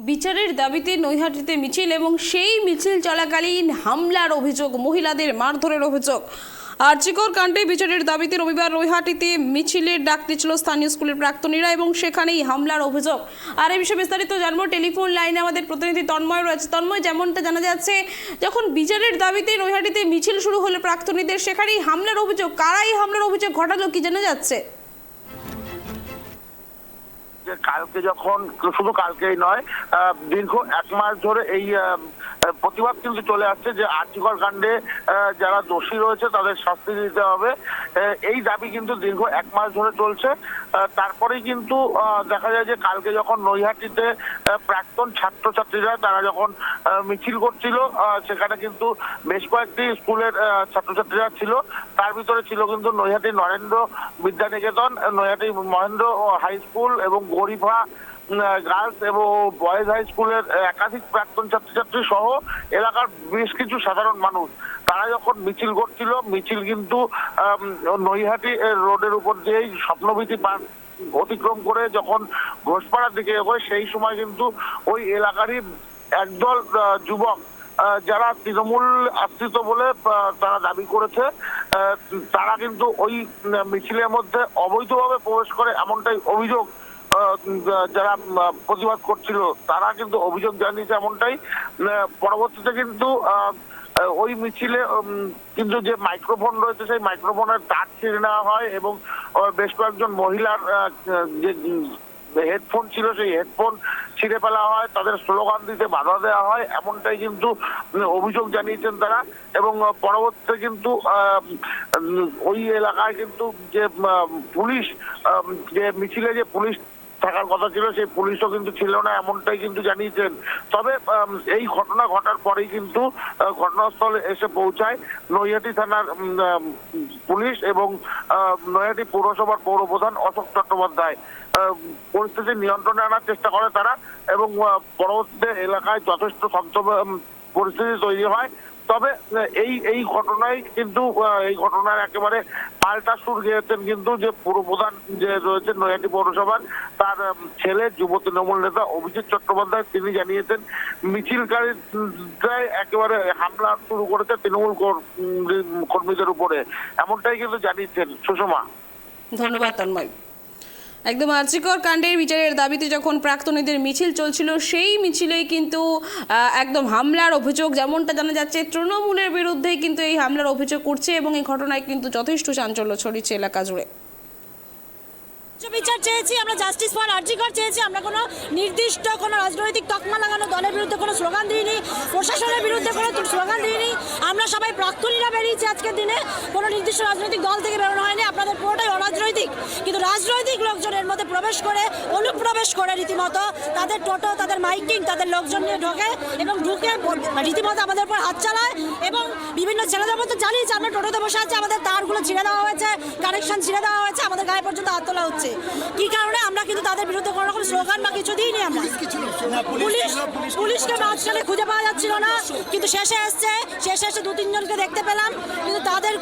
বিচারের দাবিতে নৈহাটিতে মিছিল এবং সেই মিছিল চলাকালীন হামলার অভিযোগ, মহিলাদের মারধরের অভিযোগ। আরজিকর কাণ্ডে বিচারের দাবিতে রবিবার নৈহাটিতে মিছিলের ডাক দিয়েছিল স্থানীয় স্কুলের প্রাক্তনীরা এবং সেখানেই হামলার অভিযোগ। আর এই বিষয়ে বিস্তারিত জানবো, টেলিফোন লাইনে আমাদের প্রতিনিধি তন্ময় রয়েছে। তন্ময়, যেমনটা জানা যাচ্ছে, যখন বিচারের দাবিতে নৈহাটিতে মিছিল শুরু হলো প্রাক্তনীদের, সেখানেই হামলার অভিযোগ। কারাই হামলার অভিযোগ ঘটালো কি জানা যাচ্ছে? যে কালকে যখন, শুধু কালকেই নয়, দীর্ঘ এক মাস ধরে এই প্রতিবাদ কিন্তু চলে আসছে যে আরজিকর কাণ্ডে যারা দোষী রয়েছে তাদের শাস্তি দিতে হবে। এই দাবি কিন্তু দীর্ঘ এক মাস ধরে চলছে। তারপরেই কিন্তু দেখা যায় যে কালকে যখন নৈহাটিতে প্রাক্তন ছাত্রছাত্রীরা তারা যখন মিছিল করছিল, সেখানে কিন্তু বেশ কয়েকটি স্কুলের ছাত্রছাত্রীরা ছিল। তার ভিতরে ছিল কিন্তু নৈহাটি নরেন্দ্র বিদ্যানিকেতন, নৈহাটি মহেন্দ্র হাই স্কুল এবং গরিফা গার্লস এবং বয়েজ হাই স্কুলের একাধিক প্রাক্তন ছাত্রছাত্রী সহ এলাকার বেশ কিছু সাধারণ মানুষ। তারা যখন মিছিল করছিল, মিছিল কিন্তু নৈহাটি রোডের উপর যেই স্বপ্নভীতি পার্ক অতিক্রম করে যখন ঘোষপাড়ার দিকে এগোয়, সেই সময় কিন্তু ওই এলাকারই একদল যুবক, যারা তৃণমূল আশ্রিত বলে তারা দাবি করেছে, তারা কিন্তু ওই মিছিলের মধ্যে অবৈধভাবে প্রবেশ করে, এমনটাই অভিযোগ যারা প্রতিবাদ করছিল তারা কিন্তু অভিযোগ জানিয়েছে এমনটাই। পরবর্তীতে কিন্তু ওই মিছিলে কিন্তু যে মাইক্রোফোন রয়েছে সেই মাইক্রোফোনের তার ছিঁড়ে নেওয়া হয় এবং বেশ কয়েকজন মহিলার যে হেডফোন ছিল সেই হেডফোন ছিঁড়ে ফেলা হয়, তাদের স্লোগান দিতে বাধা দেওয়া হয়, এমনটাই কিন্তু অভিযোগ জানিয়েছেন তারা। এবং পরবর্তীতে কিন্তু ওই এলাকায় কিন্তু যে পুলিশ, যে মিছিলে যে পুলিশ থাকার কথা ছিল সেই পুলিশও কিন্তু ছিল না, এমনটাই কিন্তু জানিয়েছেন। তবে এই ঘটনা ঘটার পরেই কিন্তু ঘটনাস্থলে এসে পৌঁছায় নৈহাটি থানার পুলিশ এবং নৈহাটি পৌরসভার পৌরপ্রধান অশোক চট্টোপাধ্যায়। পরিস্থিতি নিয়ন্ত্রণে আনার চেষ্টা করে তারা এবং পরবর্তীতে এলাকায় যথেষ্ট শান্ত পরিস্থিতি তৈরি হয়। তবে এই ঘটনায় কিন্তু এই ঘটনার একেবারে পাল্টা সুর গিয়েছেন কিন্তু যে পৌরপ্রধান যে রয়েছেন নৈহাটি পৌরসভার, তার ছেলে যুব তৃণমূল নেতা অভিজিৎ চট্টোপাধ্যায়। তিনি জানিয়েছেন মিছিলকারীরাই একেবারে হামলা শুরু করেছে তৃণমূল কর্মীদের উপরে, এমনটাই কিন্তু জানিয়েছেন। সুষমা, ধন্যবাদ তন্ময়। একদম আরজিকর কাণ্ডের বিচারের দাবিতে যখন প্রাক্তনীদের মিছিল চলছিল, সেই মিছিলেই কিন্তু একদম হামলার অভিযোগ, যেমনটা জানা যাচ্ছে তৃণমূলের বিরুদ্ধেই কিন্তু এই হামলার অভিযোগ করছে এবং এই ঘটনায় কিন্তু যথেষ্ট চাঞ্চল্য ছড়িয়েছে এলাকা জুড়ে। বিচার চেয়েছি আমরা, জাস্টিস ফর আরজিকর চেয়েছি আমরা। কোনো নির্দিষ্ট কোনো রাজনৈতিক তকমা লাগানো দলের বিরুদ্ধে কোনো স্লোগান দিইনি, প্রশাসনের বিরুদ্ধে কোনো স্লোগান দিইনি। আমরা সবাই প্রাক্তনীরা বেরিয়েছি আজকের দিনে, কোনো নির্দিষ্ট রাজনৈতিক দল থেকে বেরোনো হয়নি। আপনাদের পুরোটাই অরাজনৈতিক, কিন্তু রাজনৈতিক লোকজনের মধ্যে প্রবেশ করে, অনুপ্রবেশ করে রীতিমতো তাদের টোটো, তাদের মাইকিং, তাদের লোকজন নিয়ে ঢোকে এবং ঢুকে রীতিমতো আমাদের উপর হাত চালায় এবং বিভিন্ন ছেলেদের মধ্যে চালিয়েছে। আমরা টোটোতে বসে আছি, আমাদের তারগুলো ছিঁড়ে দেওয়া হয়েছে, কানেকশন ছিঁড়ে দেওয়া হয়েছে, আমাদের গায়ে পর্যন্ত হাত তোলা হচ্ছে। কি কারণে? আমরা কিন্তু তাদের বিরুদ্ধে কোনো রকম স্লোগান বা কিছু দিইনি। আমরা পুলিশকে মাঝখানে খুঁজে পাওয়া যাচ্ছিল না, কিন্তু শেষে এসে 2-3 জনকে দেখতে পেলাম, কিন্তু তাদের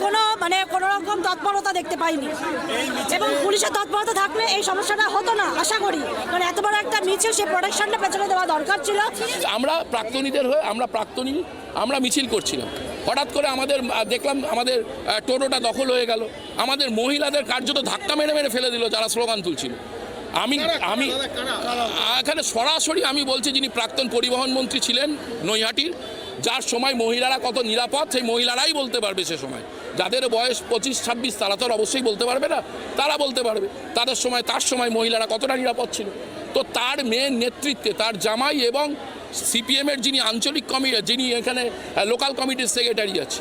কোনো রকম তৎপরতা দেখতে পাইনি। এবং পুলিশের তৎপরতা থাকলে এই সমস্যাটা হতো না আশা করি, কারণ এত বড় একটা মিছিল, সেই প্রোটেকশনটা পেছনে দেওয়া দরকার ছিল। আমরা প্রাক্তনীদের হয়ে আমরা মিছিল করছিলাম, হঠাৎ করে দেখলাম আমাদের টোটোটা দখল হয়ে গেল, আমাদের মহিলাদের কার্যত ধাক্কা মেরে ফেলে দিল যারা স্লোগান তুলছিল। আমি এখানে সরাসরি আমি বলছি, যিনি প্রাক্তন পরিবহন মন্ত্রী ছিলেন নৈহাটির, যার সময় মহিলারা কত নিরাপদ সেই মহিলারাই বলতে পারবে। সে সময় যাদের বয়স 25-26 তারা তো অবশ্যই বলতে পারবে না, তারা বলতে পারবে তার সময় মহিলারা কতটা নিরাপদ ছিল। তো তার মেয়ের নেতৃত্বে তার জামাই এবং সিপিএমের যিনি আঞ্চলিক যিনি এখানে লোকাল কমিটির সেক্রেটারি আছে,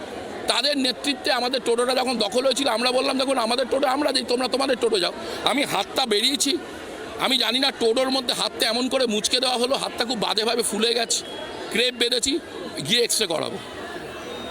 তাদের নেতৃত্বে আমাদের টোটোটা যখন দখল হয়েছিল, আমরা বললাম দেখুন আমাদের টোটো আমরা দিই, তোমরা তোমাদের টোটো যাও। আমি হাতটা বেরিয়েছি, আমি জানি না টোটোর মধ্যে হাতটা এমন করে মুচকে দেওয়া হলো, হাতটা খুব বাজেভাবে ফুলে গেছে, ক্রেপ বেঁধেছি, গিয়ে এক্সরে করাবো।